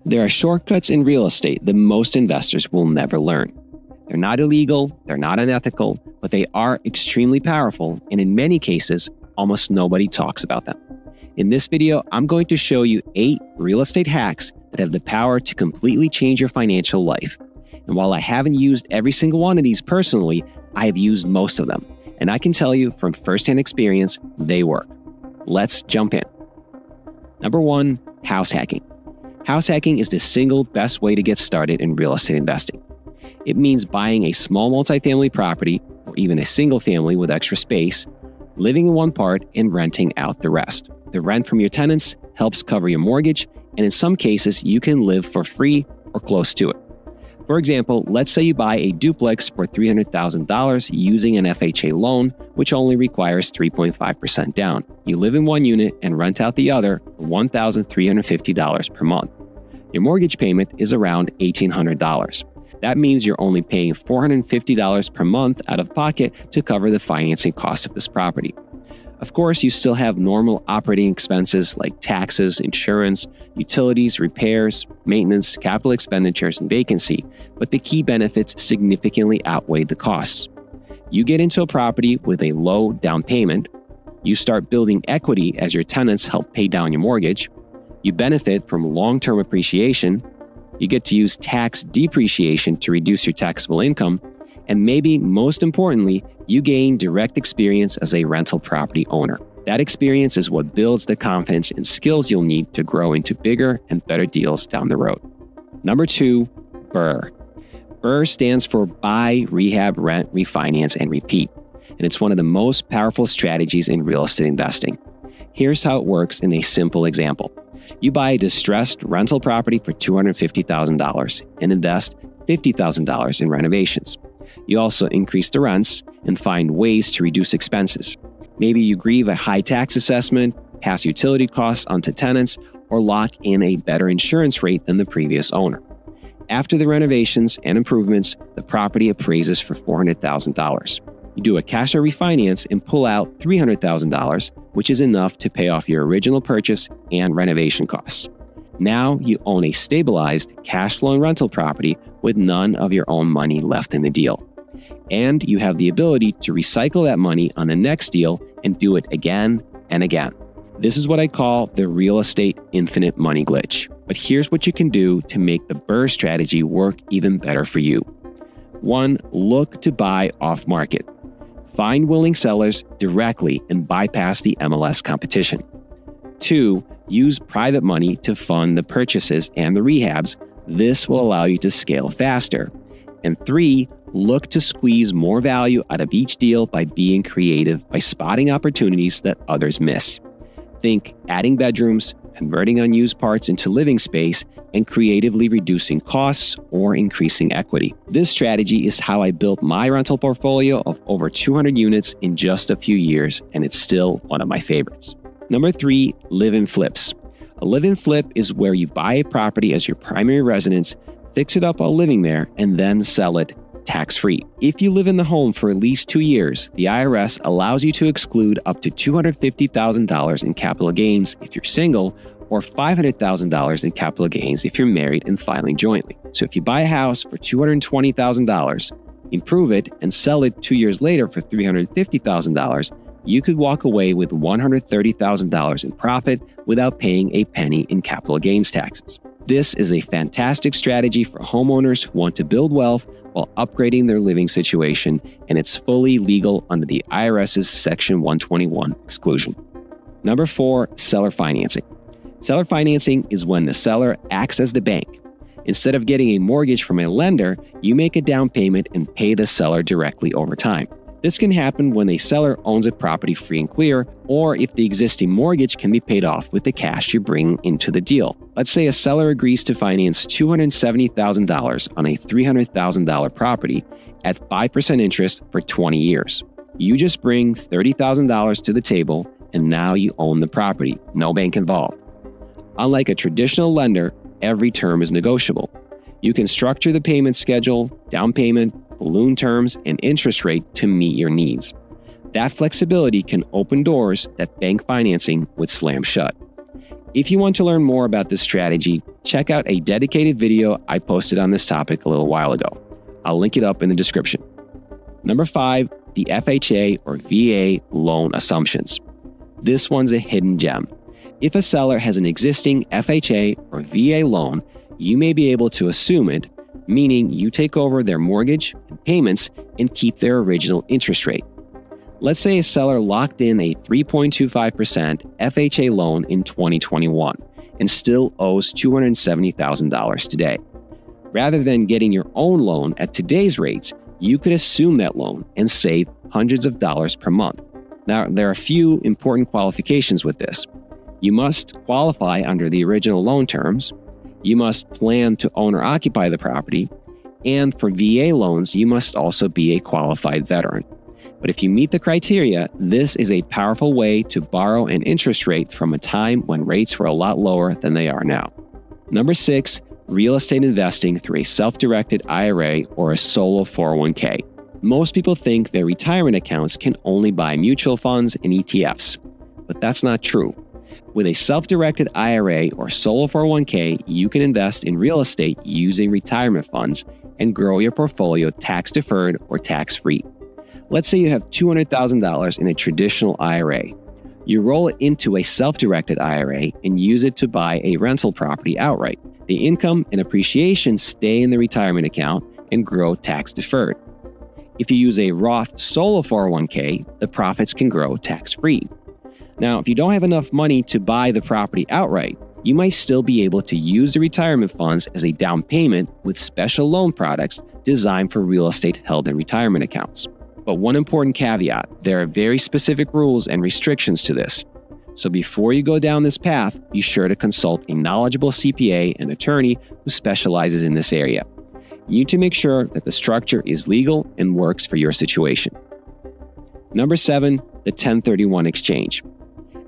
There are shortcuts in real estate that most investors will never learn. They're not illegal, they're not unethical, but they are extremely powerful, and in many cases, almost nobody talks about them. In this video, I'm going to show you 8 real estate hacks that have the power to completely change your financial life. And while I haven't used every single one of these personally, I have used most of them. And I can tell you from firsthand experience, they work. Let's jump in. Number 1, house hacking. House hacking is the single best way to get started in real estate investing. It means buying a small multifamily property or even a single family with extra space, living in one part and renting out the rest. The rent from your tenants helps cover your mortgage, and in some cases, you can live for free or close to it. For example, let's say you buy a duplex for $300,000 using an FHA loan, which only requires 3.5% down. You live in one unit and rent out the other for $1,350 per month. Your mortgage payment is around $1,800. That means you're only paying $450 per month out of pocket to cover the financing cost of this property. Of course, you still have normal operating expenses like taxes, insurance, utilities, repairs, maintenance, capital expenditures, and vacancy, but the key benefits significantly outweigh the costs. You get into a property with a low down payment. You start building equity as your tenants help pay down your mortgage. You benefit from long-term appreciation. You get to use tax depreciation to reduce your taxable income. And maybe most importantly, you gain direct experience as a rental property owner. That experience is what builds the confidence and skills you'll need to grow into bigger and better deals down the road. Number 2, BRRRR. BRRRR stands for Buy, Rehab, Rent, Refinance, and Repeat. And it's one of the most powerful strategies in real estate investing. Here's how it works in a simple example. You buy a distressed rental property for $250,000 and invest $50,000 in renovations. You also increase the rents and find ways to reduce expenses. Maybe you grieve a high tax assessment, pass utility costs onto tenants, or lock in a better insurance rate than the previous owner. After the renovations and improvements, the property appraises for $400,000. You do a cash out refinance and pull out $300,000, which is enough to pay off your original purchase and renovation costs. Now you own a stabilized, cash-flowing rental property with none of your own money left in the deal. And you have the ability to recycle that money on the next deal and do it again and again. This is what I call the real estate infinite money glitch. But here's what you can do to make the BRRRR strategy work even better for you. 1, look to buy off-market. Find willing sellers directly and bypass the MLS competition. 2, use private money to fund the purchases and the rehabs. This will allow you to scale faster. And 3, look to squeeze more value out of each deal by being creative, by spotting opportunities that others miss. Think adding bedrooms, converting unused parts into living space, and creatively reducing costs or increasing equity. This strategy is how I built my rental portfolio of over 200 units in just a few years, and it's still one of my favorites. Number 3, live-in flips. A live-in flip is where you buy a property as your primary residence, fix it up while living there, and then sell it tax-free. If you live in the home for at least 2 years, the IRS allows you to exclude up to $250,000 in capital gains if you're single, or $500,000 in capital gains if you're married and filing jointly. So if you buy a house for $220,000, improve it, and sell it 2 years later for $350,000, you could walk away with $130,000 in profit without paying a penny in capital gains taxes. This is a fantastic strategy for homeowners who want to build wealth while upgrading their living situation, and it's fully legal under the IRS's Section 121 exclusion. Number 4, seller financing. Seller financing is when the seller acts as the bank. Instead of getting a mortgage from a lender, you make a down payment and pay the seller directly over time. This can happen when a seller owns a property free and clear, or if the existing mortgage can be paid off with the cash you bring into the deal. Let's say a seller agrees to finance $270,000 on a $300,000 property at 5% interest for 20 years. You just bring $30,000 to the table, and now you own the property, no bank involved. Unlike a traditional lender, every term is negotiable. You can structure the payment schedule, down payment, balloon terms, and interest rate to meet your needs. That flexibility can open doors that bank financing would slam shut. If you want to learn more about this strategy, check out a dedicated video I posted on this topic a little while ago. I'll link it up in the description. Number 5, the FHA or VA loan assumptions. This one's a hidden gem. If a seller has an existing FHA or VA loan, you may be able to assume it, meaning you take over their mortgage and payments and keep their original interest rate. Let's say a seller locked in a 3.25% FHA loan in 2021 and still owes $270,000 today. Rather than getting your own loan at today's rates, you could assume that loan and save hundreds of dollars per month. Now, there are a few important qualifications with this. You must qualify under the original loan terms. You must plan to own or occupy the property. And for VA loans, you must also be a qualified veteran. But if you meet the criteria, this is a powerful way to borrow an interest rate from a time when rates were a lot lower than they are now. Number 6, real estate investing through a self-directed IRA or a solo 401k. Most people think their retirement accounts can only buy mutual funds and ETFs, but that's not true. With a self-directed IRA or solo 401k, you can invest in real estate using retirement funds and grow your portfolio tax-deferred or tax-free. Let's say you have $200,000 in a traditional IRA. You roll it into a self-directed IRA and use it to buy a rental property outright. The income and appreciation stay in the retirement account and grow tax-deferred. If you use a Roth solo 401k, the profits can grow tax-free. Now, if you don't have enough money to buy the property outright, you might still be able to use the retirement funds as a down payment with special loan products designed for real estate held in retirement accounts. But one important caveat, there are very specific rules and restrictions to this. So before you go down this path, be sure to consult a knowledgeable CPA and attorney who specializes in this area. You need to make sure that the structure is legal and works for your situation. Number 7, the 1031 exchange.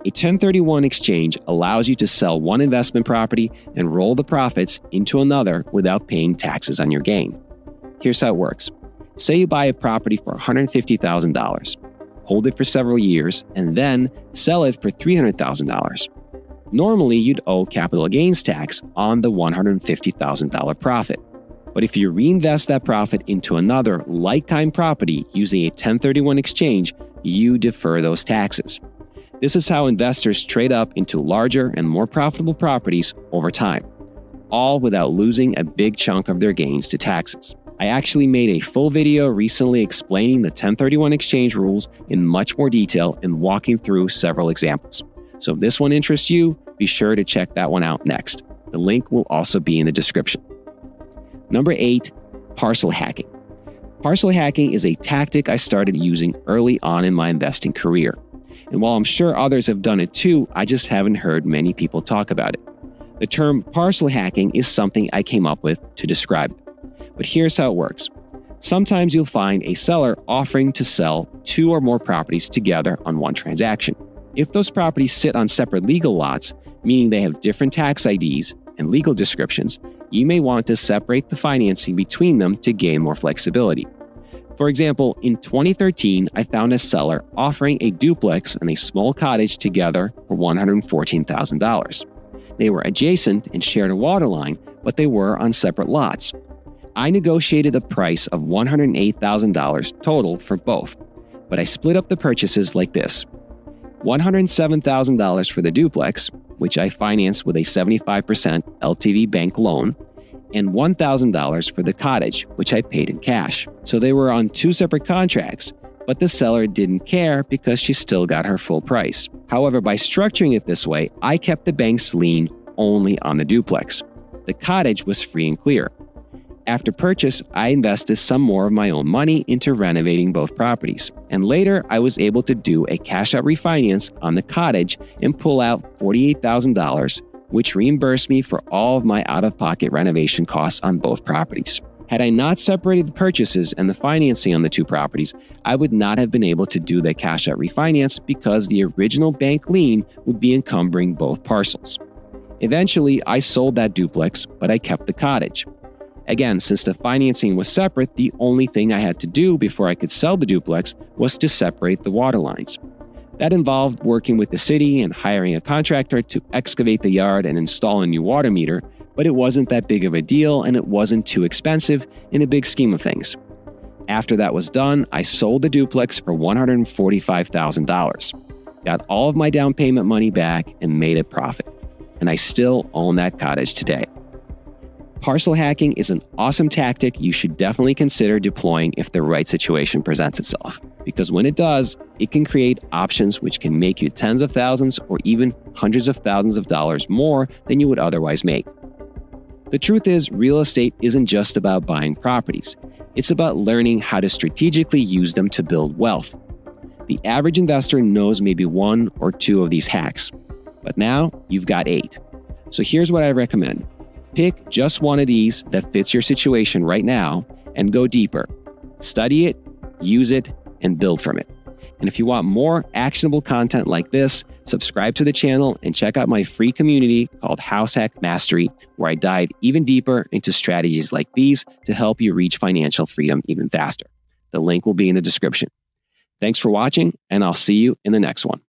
A 1031 exchange allows you to sell one investment property and roll the profits into another without paying taxes on your gain. Here's how it works. Say you buy a property for $150,000, hold it for several years, and then sell it for $300,000. Normally, you'd owe capital gains tax on the $150,000 profit. But if you reinvest that profit into another like-kind property using a 1031 exchange, you defer those taxes. This is how investors trade up into larger and more profitable properties over time, all without losing a big chunk of their gains to taxes. I actually made a full video recently explaining the 1031 exchange rules in much more detail and walking through several examples. So if this one interests you, be sure to check that one out next. The link will also be in the description. Number 8, parcel hacking. Parcel hacking is a tactic I started using early on in my investing career. And while I'm sure others have done it too, I just haven't heard many people talk about it. The term parcel hacking is something I came up with to describe it. But here's how it works. Sometimes you'll find a seller offering to sell 2 or more properties together on one transaction. If those properties sit on separate legal lots, meaning they have different tax IDs and legal descriptions, you may want to separate the financing between them to gain more flexibility. For example, in 2013, I found a seller offering a duplex and a small cottage together for $114,000. They were adjacent and shared a water line, but they were on separate lots. I negotiated a price of $108,000 total for both, but I split up the purchases like this. $107,000 for the duplex, which I financed with a 75% LTV bank loan, and $1,000 for the cottage, which I paid in cash. So they were on 2 separate contracts, but the seller didn't care because she still got her full price. However, by structuring it this way, I kept the bank's lien only on the duplex. The cottage was free and clear. After purchase, I invested some more of my own money into renovating both properties. And later, I was able to do a cash-out refinance on the cottage and pull out $48,000, which reimbursed me for all of my out-of-pocket renovation costs on both properties. Had I not separated the purchases and the financing on the 2 properties, I would not have been able to do the cash-out refinance because the original bank lien would be encumbering both parcels. Eventually, I sold that duplex, but I kept the cottage. Again, since the financing was separate, the only thing I had to do before I could sell the duplex was to separate the water lines. That involved working with the city and hiring a contractor to excavate the yard and install a new water meter, but it wasn't that big of a deal and it wasn't too expensive in a big scheme of things. After that was done, I sold the duplex for $145,000, got all of my down payment money back and made a profit. And I still own that cottage today. Parcel hacking is an awesome tactic you should definitely consider deploying if the right situation presents itself. Because when it does, it can create options which can make you tens of thousands or even hundreds of thousands of dollars more than you would otherwise make. The truth is, real estate isn't just about buying properties. It's about learning how to strategically use them to build wealth. The average investor knows maybe 1 or 2 of these hacks, but now you've got 8. So here's what I recommend. Pick just one of these that fits your situation right now and go deeper. Study it, use it, and build from it. And if you want more actionable content like this, subscribe to the channel and check out my free community called House Hack Mastery, where I dive even deeper into strategies like these to help you reach financial freedom even faster. The link will be in the description. Thanks for watching, and I'll see you in the next one.